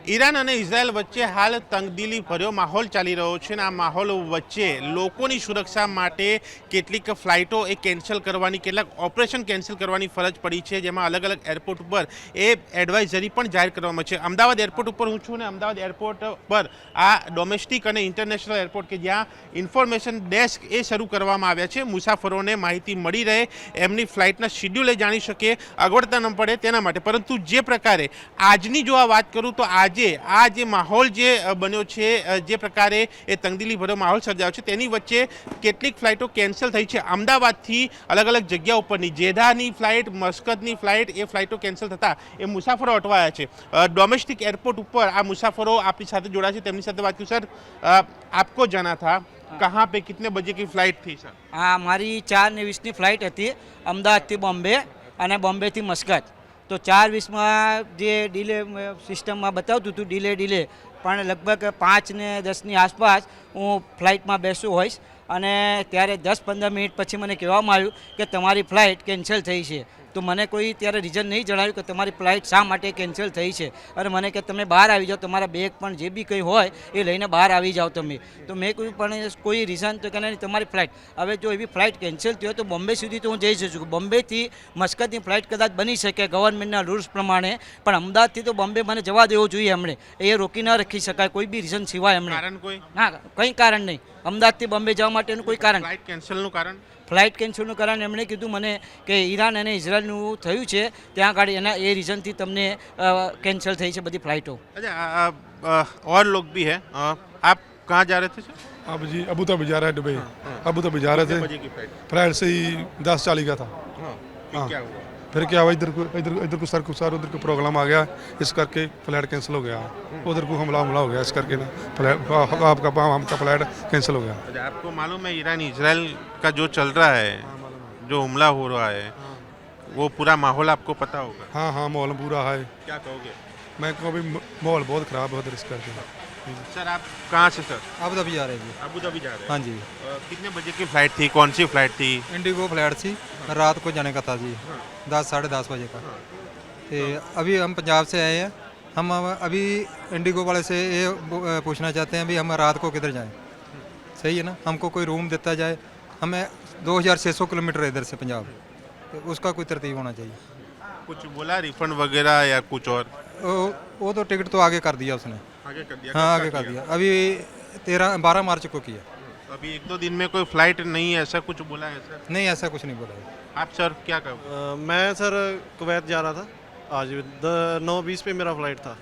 Iran અને Israel વચ્ચે હાલ તંગદિલી ભર્યો માહોલ ચાલી રહ્યો છે અને આ માહોલ વચ્ચે લોકોની સુરક્ષા માટે કેટલીક ફ્લાઇટો એ કેન્સલ કરવાની, કેટલાક ઓપરેશન કેન્સલ કરવાની ફરજ પડી છે, જેમાં અલગ અલગ એરપોર્ટ ઉપર એ એડવાઇઝરી પણ જાહેર કરવામાં છે. અમદાવાદ એરપોર્ટ ઉપર હું છું ને અમદાવાદ એરપોર્ટ પર આ ડોમેસ્ટિક અને ઇન્ટરનેશનલ એરપોર્ટ કે જ્યાં ઇન્ફોર્મેશન ડેસ્ક એ શરૂ કરવામાં આવ્યા છે. મુસાફરોને માહિતી મળી રહે, એમની ફ્લાઇટના શિડ્યુલ જાણી શકે, અગવડતા ન પડે તેના માટે. પરંતુ જે પ્રકારે આજની જો આ વાત કરું તો આજે આ જે માહોલ જે બન્યો છે, જે પ્રકારે એ તંગદિલી ભર્યો માહોલ સર્જાયો છે, તેની વચ્ચે કેટલીક ફ્લાઇટો કેન્સલ થઈ છે. અમદાવાદથી અલગ અલગ જગ્યા ઉપરની જેદાની ફ્લાઇટ, મસ્કતની ફ્લાઇટ, એ ફ્લાઇટો કેન્સલ થતાં એ મુસાફરો અટવાયા છે. ડોમેસ્ટિક એરપોર્ટ ઉપર આ મુસાફરો આપણી સાથે જોડાયા છે, તેમની સાથે વાત કરી. સર, આપકો જાના था कहाँ पे कितने बजे की फ्लाइट थी सर? हाँ, हमारी 4:20 फ्लाइट હતી અમદાવાદથી બોમ્બે અને બોમ્બેથી મસ્કત. તો 4:20 જે ડીલે સિસ્ટમમાં બતાવતું હતું ડીલે પણ લગભગ 5:10 આસપાસ હું ફ્લાઇટમાં બેસું હોઈશ અને ત્યારે 10-15 મિનિટ પછી મને કહેવામાં આવ્યું કે તમારી ફ્લાઇટ કેન્સલ થઈ છે. તો મને કોઈ ત્યારે રીઝન નહીં જણાવ્યું કે તમારી ફ્લાઇટ શા માટે કેન્સલ થઈ છે અને મને કે તમે બહાર આવી જાઓ, તમારા બેગ પણ જે બી કંઈ હોય એ લઈને બહાર આવી જાઓ તમે. તો મેં કોઈ રીઝન તો કે નહીં, તમારી ફ્લાઇટ હવે જો એવી ફ્લાઇટ કેન્સલ થઈ હોય તો બોમ્બે સુધી તો હું જઈ શકું. બોમ્બેથી મસ્કતની ફ્લાઇટ કદાચ બની શકે ગવર્મેન્ટના રૂલ્સ પ્રમાણે, પણ અમદાવાદથી તો બોમ્બે મને જવા દેવો જોઈએ. એમણે એ રોકી ન રાખી શકાય કોઈ બી રીઝન સિવાય. એમણે કારણ કોઈ ના, કંઈ કારણ નહીં. અમદાવાદથી બોમ્બે જવા માટેનું કોઈ કારણ. ફ્લાઇટ કેન્સલનું કારણ? ફ્લાઇટ કેન્સલનું કારણ એમણે કીધું મને કે ઈરાન અને ઇઝરાયલનું થયું છે, ત્યાં આગળ એના એ રીઝનથી તમને કેન્સલ થઈ છે બધી ફ્લાઇટો. अच्छा, और लोग भी हैं. आप कहाँ जा रहे थे सर? अब जी अबू धाबी जा रहा है, दुबई. अबू धाबी जा रहे कितने थे. बजे की फ्लाइट? फ्लाइट से ही 10:40 का था. हाँ, हाँ. क्या हुआ? फिर क्या हुआ, इधर को सर उधर को प्रोग्राम आ गया, इस करके फ्लाइट कैंसिल हो गया. उधर को हमला हो गया, इस करके ना फ्लाइट हमका फ्लाइट कैंसिल हो गया. अच्छा, आपको मालूम है ईरान इजराइल का जो चल रहा है, जो हमला हो रहा है, वो पूरा माहौल आपको पता होगा. हाँ हाँ, माहौल पूरा है. क्या कहोगे? मैं को अभी माहौल बहुत ख़राब है उधर, इस करके. सर, आप कहाँ से सर? अबू धाबी जा रहे हैं जी. अबू धाबी जा रहे हैं. हाँ जी, कितने बजे की फ्लाइट थी? कौन सी फ्लाइट थी? इंडिगो फ्लाइट थी, रात को जाने का था जी. 10-10:30 बजे का. तो अभी हम पंजाब से आए हैं. हम अभी इंडिगो वाले से ये पूछना चाहते हैं अभी हम रात को किधर जाएं. सही है ना, हमको कोई रूम देता जाए. हमें 2600 किलोमीटर है इधर से पंजाब, तो उसका कोई तरतीब होना चाहिए. कुछ बोला रिफंड वगैरह या कुछ और? वो तो टिकट तो आगे कर दिया उसने. आगे कर दिया? हाँ, कब आगे का कर किया? दिया. अभी 12 मार्च को किया. अभी 1-2 दिन में कोई फ्लाइट नहीं है, ऐसा कुछ बोला है सर? नहीं, ऐसा कुछ नहीं बोला है. आप सर क्या कहो? मैं सर कुवैत जा रहा था आज. 9:20 पे मेरा फ़्लाइट था.